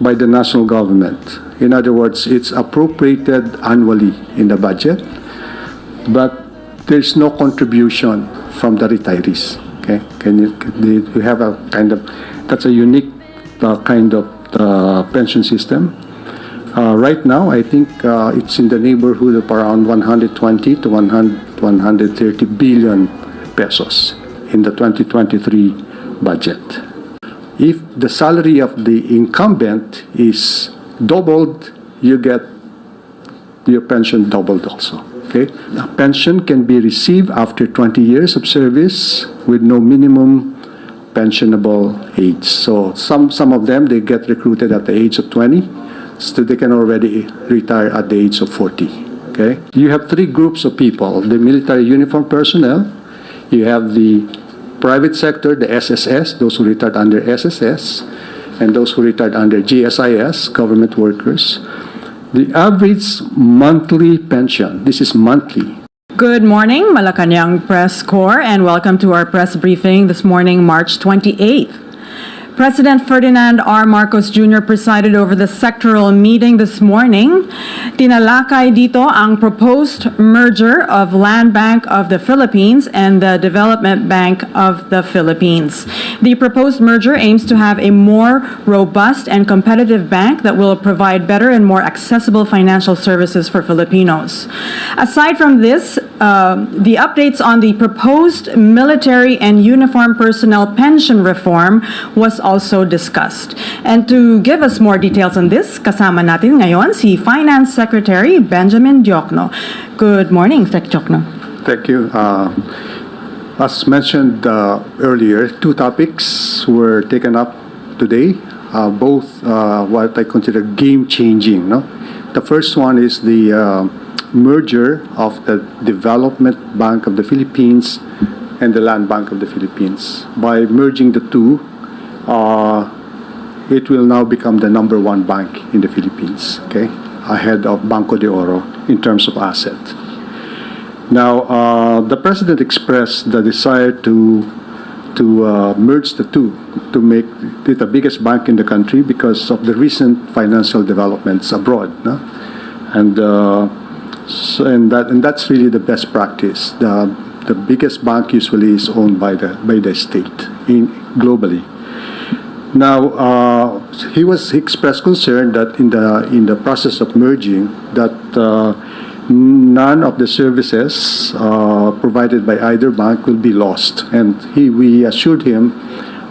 by the national government. In other words, it's appropriated annually in the budget, but there's no contribution from the retirees. Okay, you have a kind of, that's a unique kind of pension system. Right now, I think it's in the neighborhood of around 120 to 130 billion pesos in the 2023 budget. If the salary of the incumbent is doubled, you get your pension doubled also. Okay? A pension can be received after 20 years of service with no minimum pensionable age. So some of them, they get recruited at the age of 20, so they can already retire at the age of 40. Okay? You have three groups of people: the military uniform personnel, you have the private sector, the SSS, those who retired under SSS, and those who retired under GSIS, government workers. The average monthly pension, this is monthly. Good morning, Malacanang Press Corps, and welcome to our press briefing this morning, March 28th. President Ferdinand R. Marcos Jr. presided over the sectoral meeting this morning. Tinalakay dito ang proposed merger of Land Bank of the Philippines and the Development Bank of the Philippines. The proposed merger aims to have a more robust and competitive bank that will provide better and more accessible financial services for Filipinos. Aside from this, the updates on the proposed military and uniform personnel pension reform was also discussed. And to give us more details on this, kasama natin ngayon si Finance Secretary Benjamin Diokno. Good morning, Sec Diokno. Thank you. As mentioned earlier, two topics were taken up today, both what I consider game-changing. No? The first one is the merger of the Development Bank of the Philippines and the Land Bank of the Philippines. By merging the two, it will now become the #1 bank in the Philippines, okay, ahead of Banco de Oro in terms of asset. Now, the President expressed the desire to merge the two to make it the biggest bank in the country because of the recent financial developments abroad, no? And that's really the best practice. The biggest bank usually is owned by the state globally. Now, he expressed concern that in the process of merging, that none of the services provided by either bank will be lost. And we assured him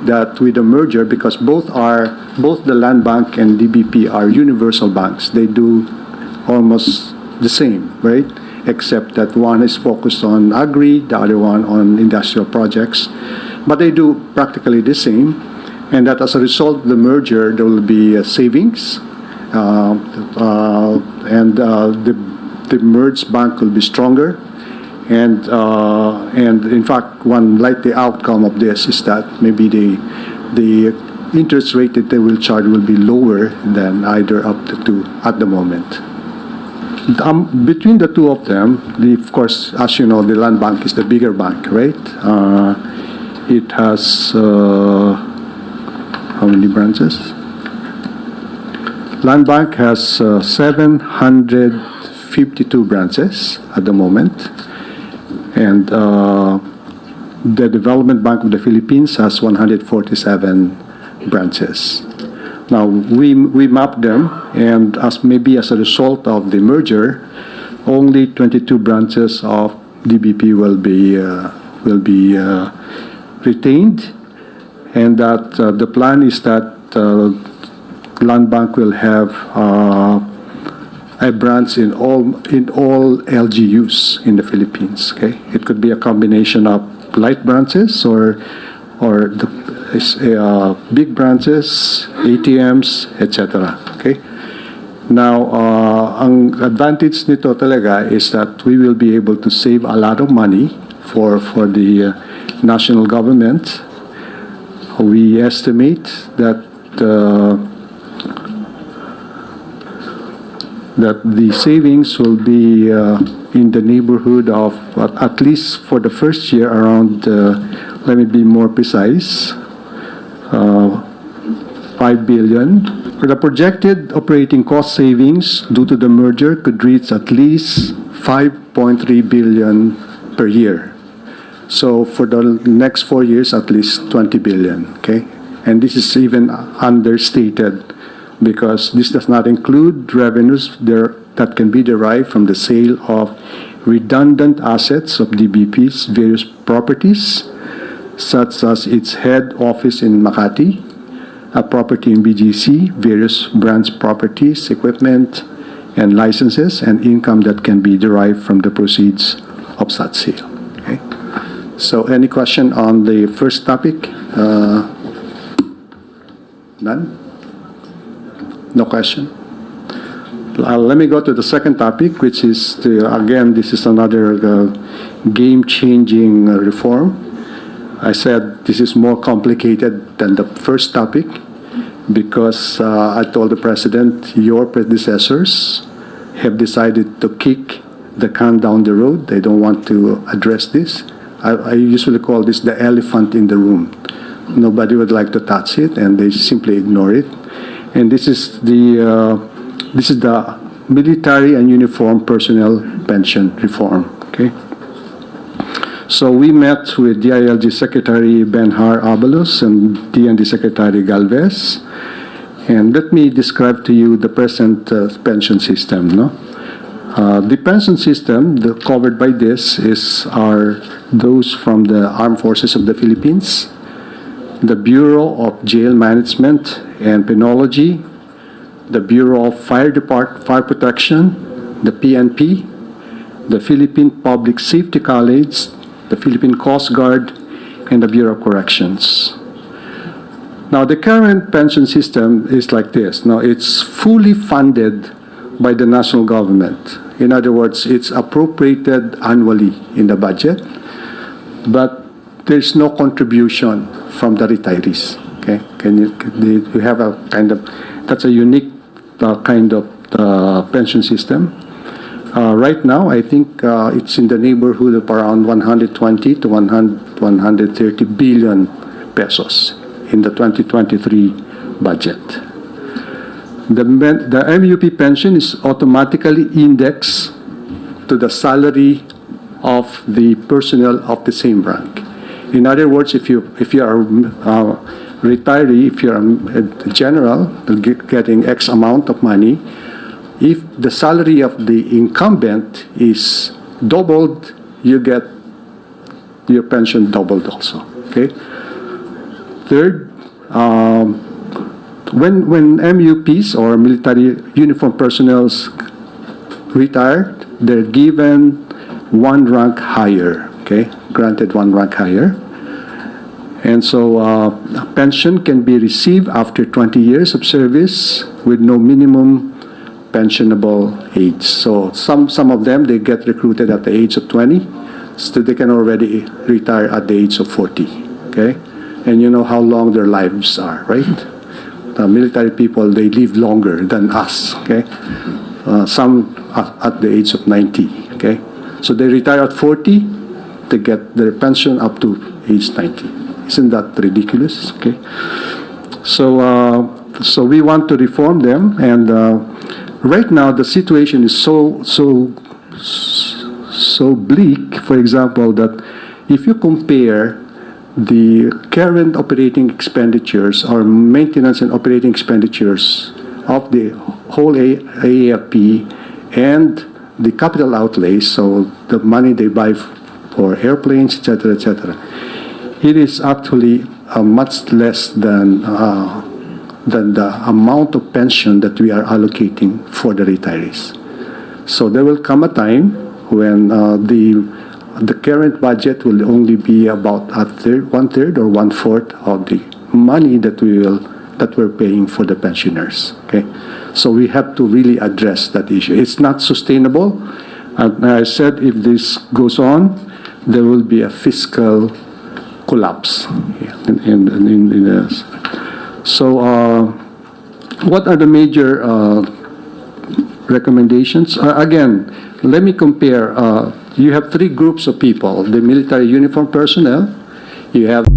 that with the merger, because both the Land Bank and DBP are universal banks, they do almost the same, right? Except that one is focused on agri, the other one on industrial projects. But they do practically the same. And that as a result of the merger, there will be savings, and the merged bank will be stronger. And in fact, one likely outcome of this is that maybe the interest rate that they will charge will be lower than either of the two at the moment. Between the two of them, of course, as you know, the Land Bank is the bigger bank, right? It has how many branches? Land Bank has 752 branches at the moment, and the Development Bank of the Philippines has 147 branches. Now we mapped them, and as a result of the merger, only 22 branches of DBP will be retained. And that the plan is that Land Bank will have a branch in all LGUs in the Philippines. Okay, it could be a combination of light branches or the big branches, ATMs, etc. Okay. Now, ang advantage nito talaga is that we will be able to save a lot of money for the national government. We estimate that the savings will be in the neighborhood of, at least for the first year, around, let me be more precise, 5 billion The projected operating cost savings due to the merger could reach at least 5.3 billion per year. So for the next 4 years, at least 20 billion, okay? And this is even understated because this does not include revenues that can be derived from the sale of redundant assets of DBP's various properties, such as its head office in Makati, a property in BGC, various branch properties, equipment, and licenses, and income that can be derived from the proceeds of such sale. Okay? So any question on the first topic? None? No question? Let me go to the second topic, which is, again, this is another game-changing reform. I said this is more complicated than the first topic because I told the President, your predecessors have decided to kick the can down the road. They don't want to address this. I usually call this the elephant in the room. Nobody would like to touch it, and they simply ignore it. And this is the military and uniformed personnel pension reform. Okay. So we met with DILG Secretary Benhar Abalos and DND Secretary Galvez. And let me describe to you the present pension system. No? The pension system covered by this are those from the Armed Forces of the Philippines, the Bureau of Jail Management and Penology, the Bureau of Fire Protection, the PNP, the Philippine Public Safety College, the Philippine Coast Guard, and the Bureau of Corrections. Now, the current pension system is like this. Now, it's fully funded by the national government. In other words, it's appropriated annually in the budget, but there's no contribution from the retirees. Okay, you have a kind of, that's a unique kind of pension system. Right now, I think it's in the neighborhood of around 120 to 130 billion pesos in the 2023 budget. The MUP pension is automatically indexed to the salary of the personnel of the same rank. In other words, if you are a retiree, if you're a general getting X amount of money, if the salary of the incumbent is doubled, you get your pension doubled also. Okay. Third, when MUPs or military uniform personnel retire, they're given one rank higher. Okay, granted one rank higher. And so a pension can be received after 20 years of service with no minimum pensionable age. So some of them, they get recruited at the age of 20, so they can already retire at the age of 40. Okay? And you know how long their lives are, right? The military people, they live longer than us. Okay? Some at the age of 90. Okay? So they retire at 40, they get their pension up to age 90. Isn't that ridiculous? Okay. So we want to reform them, and right now the situation is so bleak. For example, that if you compare the current operating expenditures or maintenance and operating expenditures of the whole AAFP and the capital outlays, so the money they buy for airplanes, etc., it is actually much less than the amount of pension that we are allocating for the retirees. So there will come a time when the current budget will only be about one third or 1/4 of the money that we're paying for the pensioners. Okay, so we have to really address that issue. It's not sustainable, and I said if this goes on, there will be a fiscal collapse. So, what are the major recommendations? Again, let me compare. You have three groups of people: the military uniform personnel, you have